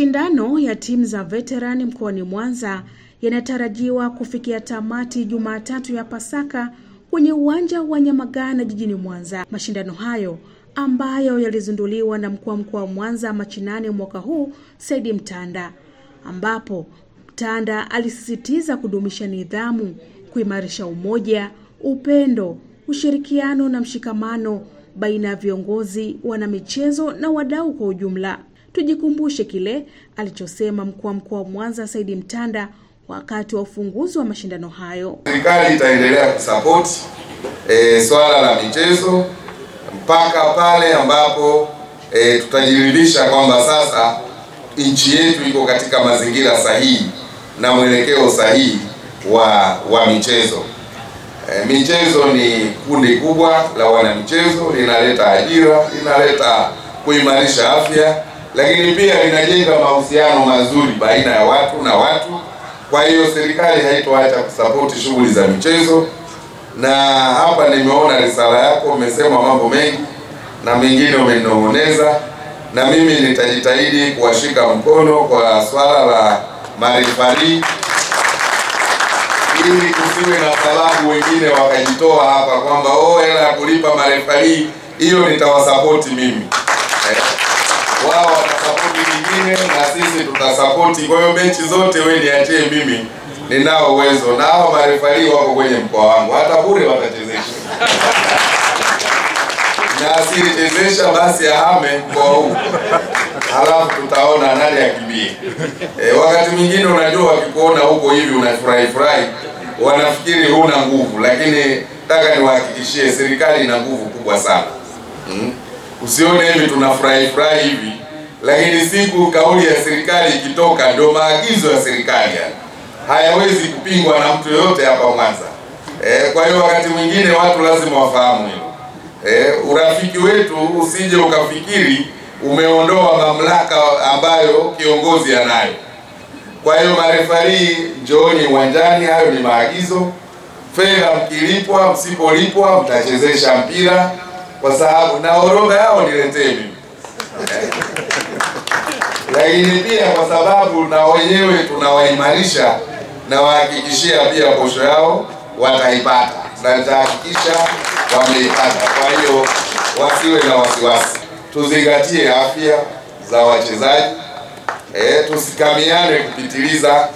Mashindano ya timu za veterani mkoani Mwanza yanatarajiwa kufikia tamati Jumatatu ya Pasaka kwenye uwanja wa Nyamagana jijini Mwanza. Mashindano hayo ambayo yalizinduliwa na mkuu wa mkoa wa Mwanza Machi 8 mwaka huu, Said Mtanda, ambapo Mtanda alisisitiza kudumisha nidhamu, kuimarisha umoja, upendo, ushirikiano na mshikamano baina ya viongozi, wanamichezo na wadau kwa ujumla. Tujikumbushe kile alichosema mkuu wa mkoa wa Mwanza Said Mtanda wakati wa ufunguzi wa mashindano hayo. Serikali itaendelea kusupport swala la michezo mpaka pale ambapo tutajiridhisha kwamba sasa nchi yetu iko katika mazingira sahihi na mwelekeo sahihi wa michezo. Michezo ni kundi kubwa la wanamichezo, linaleta ajira, linaleta kuimarisha afya, lakini pia linajenga mahusiano mazuri baina ya watu na watu. Kwa hiyo serikali haitoacha kusapoti shughuli za michezo. Na hapa nimeona risala yako, umesema mambo mengi na mengine umenong'oneza, na mimi nitajitahidi kuwashika mkono kwa swala la marefari, ili kusiwe na sababu wengine wakajitoa hapa kwamba hela ya kulipa marefari hiyo nitawasapoti mimi. Wao watasapoti wengine na sisi tutasapoti. Kwa hiyo mechi zote wewe niachie mimi, ninao uwezo, na hao marefari wako kwenye mkoa wangu, hata bure watachezesha. Na asilichezesha basi ahame mkoa huu, halafu tutaona nani akimbie. Wakati mwingine unajua wakikuona huko hivi unafurahi, wanafikiri huna nguvu, lakini nataka niwahakikishie serikali ina nguvu kubwa sana. Usione hivi tunafurahi hivi, lakini siku kauli ya serikali ikitoka ndio maagizo ya serikali, hayawezi kupingwa na mtu yoyote hapa Mwanza. Kwa hiyo wakati mwingine watu lazima wafahamu hilo. Urafiki wetu usije ukafikiri umeondoa mamlaka ambayo kiongozi anayo. Kwa hiyo marefari, njooni uwanjani, hayo ni maagizo. Fedha mkilipwa, msipolipwa mtachezesha mpira, kwa sababu na orodha yao niletee mimi. Lakini pia kwa sababu na wenyewe tunawaimarisha, na wahakikishia pia posho yao wataipata, na nitahakikisha wameipata. Kwa hiyo wasiwe na wasiwasi, tuzingatie afya za wachezaji, tusikamiane kupitiliza.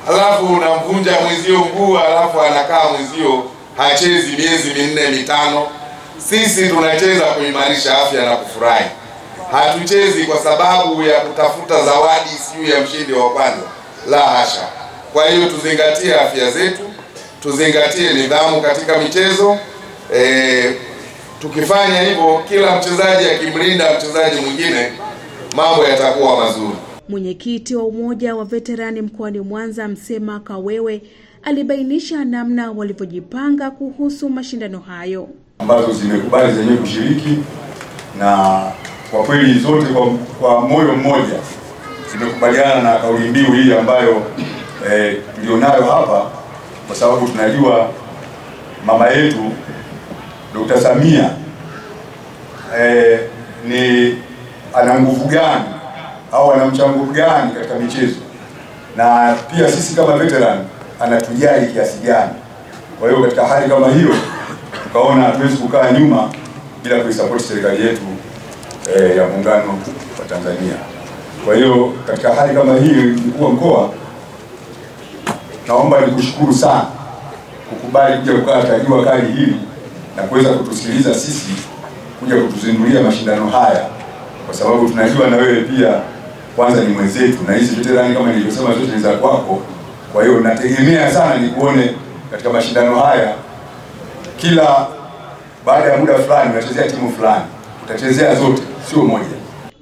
Alafu unamvunja mwenzio mguu, alafu anakaa mwenzio hachezi miezi 4-5. Sisi tunacheza kuimarisha afya na kufurahi. Hatuchezi kwa sababu ya kutafuta zawadi siyo ya mshindi wa kwanza, la hasha. Kwa hiyo tuzingatie afya zetu, tuzingatie nidhamu katika michezo. Tukifanya hivyo, kila mchezaji akimlinda mchezaji mwingine, mambo yatakuwa mazuri. Mwenyekiti wa umoja wa veterani mkoani Mwanza Msema Kawewe alibainisha namna walivyojipanga kuhusu mashindano hayo, ambazo zimekubali zenyewe kushiriki, na kwa kweli zote kwa moyo mmoja zimekubaliana na kauli mbiu hii ambayo tulionayo hapa, kwa sababu tunajua mama yetu Dr. Samia ni ana nguvu gani au ana mchango gani katika michezo, na pia sisi kama veteran anatujali kiasi gani. Kwa hiyo katika hali kama hiyo tukaona hatuwezi kukaa nyuma bila kuisupport serikali yetu ya muungano wa Tanzania. Kwa hiyo katika hali kama hii, mkuu wa mkoa, naomba nikushukuru sana kukubali kuja kukata jua kali hili na kuweza kutusikiliza sisi kuja kutuzindulia mashindano haya, kwa sababu tunajua na wewe pia kwanza ni mwenzetu, na hizi veterani kama nilivyosema zote ni za kwako. Kwa hiyo nategemea sana nikuone katika mashindano haya, kila baada ya muda fulani unachezea timu fulani, utachezea zote, sio moja.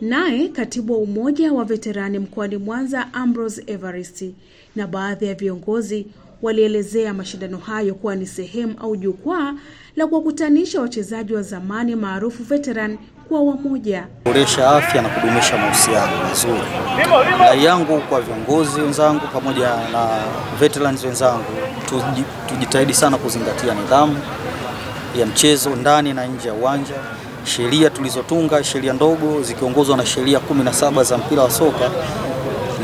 Naye katibu wa umoja wa veterani mkoani Mwanza Ambrose Evaristi na baadhi ya viongozi walielezea mashindano hayo kuwa ni sehemu au jukwaa la kuwakutanisha wachezaji wa zamani maarufu veteran kwa wamoja, kuboresha afya na kudumisha mahusiano mazuri. Rai yangu kwa viongozi wenzangu pamoja na veterans wenzangu, tujitahidi sana kuzingatia nidhamu ya mchezo ndani na nje ya uwanja. Sheria tulizotunga, sheria ndogo zikiongozwa na sheria 17 za mpira wa soka,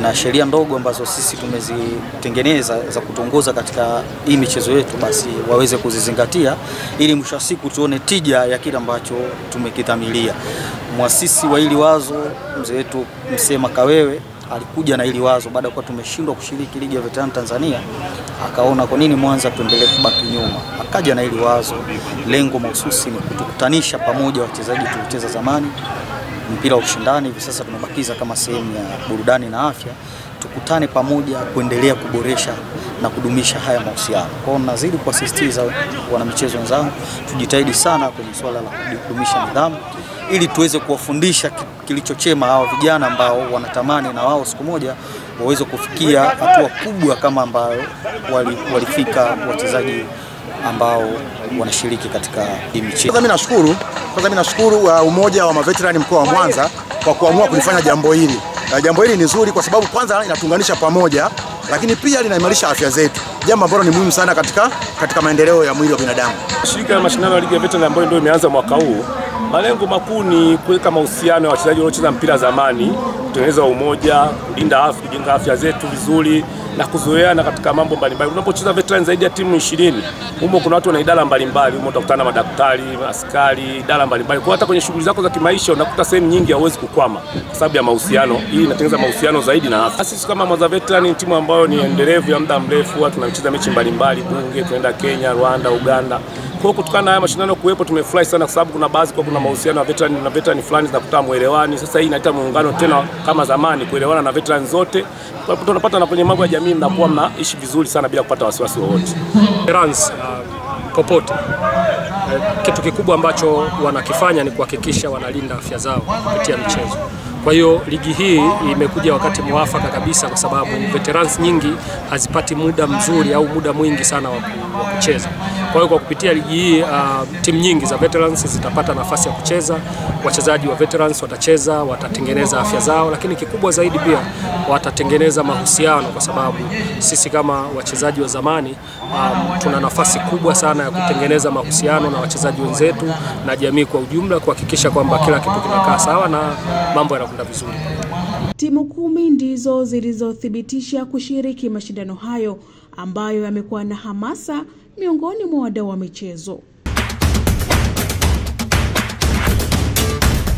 na sheria ndogo ambazo sisi tumezitengeneza za kutongoza katika hii michezo yetu, basi waweze kuzizingatia ili mwisho wa siku tuone tija ya kile ambacho tumekidhamiria. Muasisi wa hili wazo mzee wetu Msema Kawewe alikuja na hili wazo baada ya kuwa tumeshindwa kushiriki ligi ya veterani Tanzania, akaona kwa nini Mwanza tuendelee kubaki nyuma. Akaja na hili wazo, lengo mahususi ni kutukutanisha pamoja wachezaji tulicheza zamani mpira wa ushindani, hivi sasa tumebakiza kama sehemu ya burudani na afya, tukutane pamoja kuendelea kuboresha na kudumisha haya mahusiano. Kwa hiyo nazidi kuasisitiza wana michezo wenzangu tujitahidi sana kwenye swala la kudumisha nidhamu ili tuweze kuwafundisha kilichochema hao vijana ambao wanatamani na wao siku moja waweze kufikia hatua kubwa kama ambayo walifika wachezaji ambao wanashiriki katika hii michezo. Kwanza mimi nashukuru umoja wa maveterani mkoa wa Mwanza kwa kuamua kulifanya jambo hili. Jambo hili ni zuri kwa sababu kwanza inatuunganisha pamoja, lakini pia linaimarisha afya zetu, jambo ambalo ni muhimu sana katika maendeleo ya mwili wa binadamu. Shirika la mashindano ya ligi ya veterani ambayo ndio imeanza mwaka huu, malengo makuu ni kuweka mahusiano ya wachezaji wanaocheza mpira zamani, kutengeneza umoja, kujenga afya zetu vizuri na kuzoeana katika mambo mbalimbali. Unapocheza veterani zaidi ya timu 20, humo kuna watu wana idara mbalimbali, humo utakutana na madaktari, askari, idara mbalimbali. Kwa hata kwenye shughuli zako za kimaisha unakuta sehemu nyingi hauwezi kukwama kwa sababu ya mahusiano. Hii inatengeneza mahusiano zaidi na afya. Sisi kama Mwanza Veterani ni timu ambayo ni endelevu ya muda mrefu, tunacheza mechi mbalimbali, Bunge, tunaenda Kenya, Rwanda, Uganda. Kwa kutokana na haya mashindano kuwepo tumefurahi sana kwa sababu kuna baadhi kwa kuna mahusiano ya veterani na veterani fulani zinakutana muelewani. Sasa hii inaita muungano tena kama zamani, kuelewana na veterani zote. Tunapata na kwenye mambo ya jamii mnakuwa mnaishi vizuri sana bila kupata wasiwasi wowote. Veterans popote kitu kikubwa ambacho wanakifanya ni kuhakikisha wanalinda afya zao kupitia michezo. Kwa hiyo ligi hii imekuja wakati mwafaka kabisa kwa sababu veterans nyingi hazipati muda mzuri au muda mwingi sana wa kucheza. Kwa hiyo kwa kupitia ligi hii timu nyingi za veterans zitapata nafasi ya kucheza, wachezaji wa veterans watacheza, watatengeneza afya zao, lakini kikubwa zaidi pia watatengeneza mahusiano kwa sababu sisi kama wachezaji wa zamani tuna nafasi kubwa sana ya kutengeneza mahusiano na wachezaji wenzetu na jamii kwa ujumla, kuhakikisha kwamba kila kitu kinakaa sawa na mambo yanakwenda vizuri. Timu 10 ndizo zilizothibitisha kushiriki mashindano hayo ambayo yamekuwa na hamasa miongoni mwa wadau wa michezo.